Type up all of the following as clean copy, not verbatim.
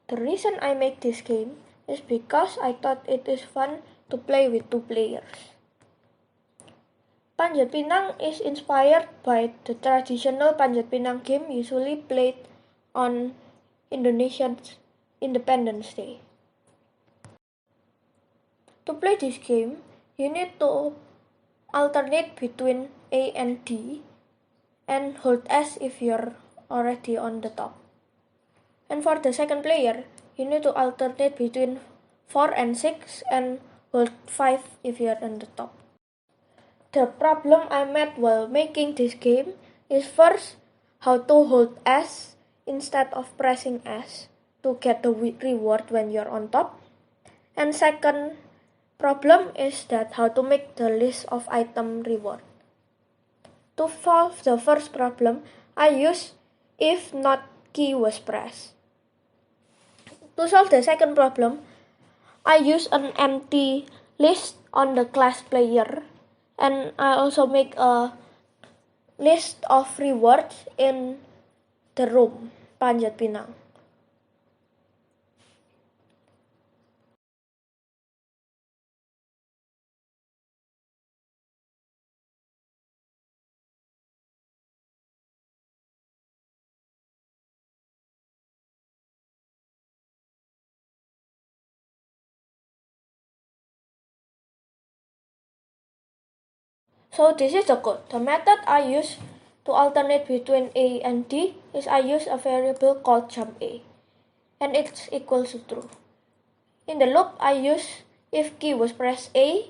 The reason I make this game is because I thought it is fun to play with 2 players. Panjat Pinang is inspired by the traditional Panjat Pinang game usually played on Indonesia's Independence Day. To play this game, you need to alternate between A and D and hold S if you're already on the top. And for the second player, you need to alternate between 4 and 6 and hold 5 if you're on the top. The problem I met while making this game is first how to hold S instead of pressing S to get the reward when you're on top. And second problem is that how to make the list of item reward. To solve the first problem, I use if not key was pressed. To solve the second problem, I use an empty list on the class player, and I also make a list of rewards in the room Panjat Pinang. So this is the code. The method I use to alternate between A and D is I use a variable called jump A, and it's equals to true. In the loop, I use if key was pressed A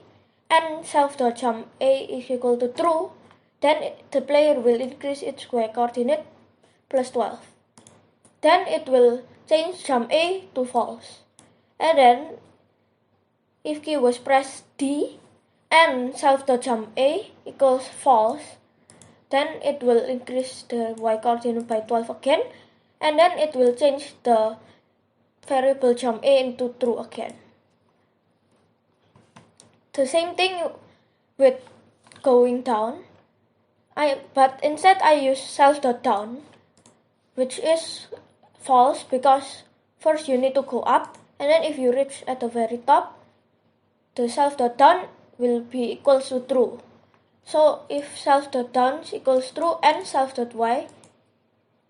and self.jump A is equal to true, then the player will increase its y coordinate plus 12. Then it will change jump A to false. And then if key was pressed D and self.jump A equals false, then it will increase the y coordinate by 12 again, and then it will change the variable jump A into true again. The same thing with going down, but instead I use self.down, which is false because first you need to go up, and then if you reach at the very top, the self.down will be equals to true. So if self.down equals true and self.y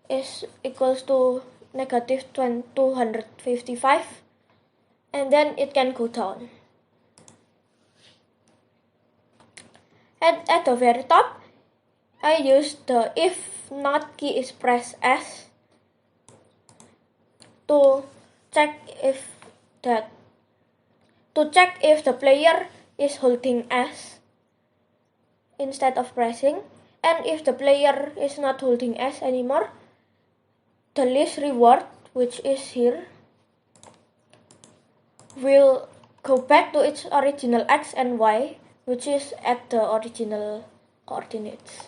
is equals to negative 255, and then it can go down. And at the very top, I use the if not key is pressed S to check if the player is holding S instead of pressing, and if the player is not holding S anymore, the list reward, which is here, will go back to its original X and Y, which is at the original coordinates.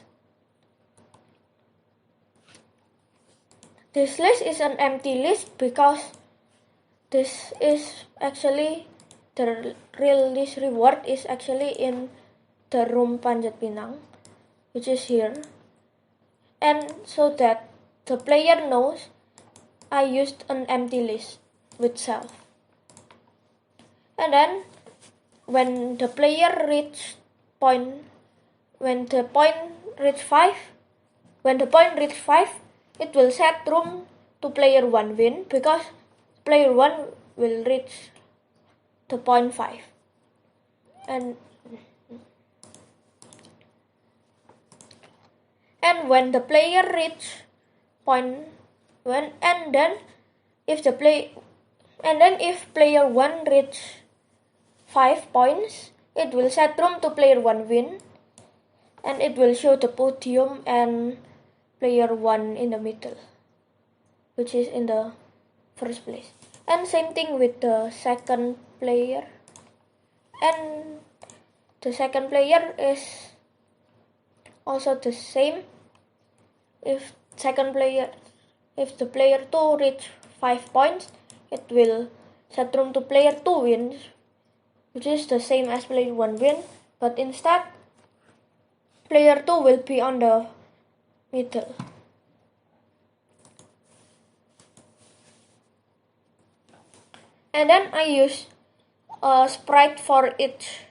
This list is an empty list because this is actually the real list reward is actually in the room Panjat Pinang, which is here. And so that the player knows, I used an empty list with self. And then when the player reach point, when the point reach 5, it will set room to player 1 win because player 1 will reach the point 5. And when the player reach point when and then if player 1 reach 5 points, it will set room to player 1 win, and it will show the podium and player 1 in the middle, which is in the first place. And same thing with the second player, and the second player is also the same. If the player 2 reach 5 points, it will set room to player 2 wins, which is the same as player 1 win, but instead player 2 will be on the middle. And then I use a sprite for each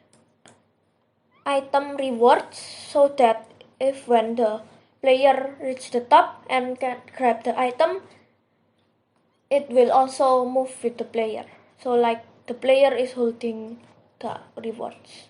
item rewards, so that if when the player reaches the top and can grab the item, it will also move with the player. So like the player is holding the rewards.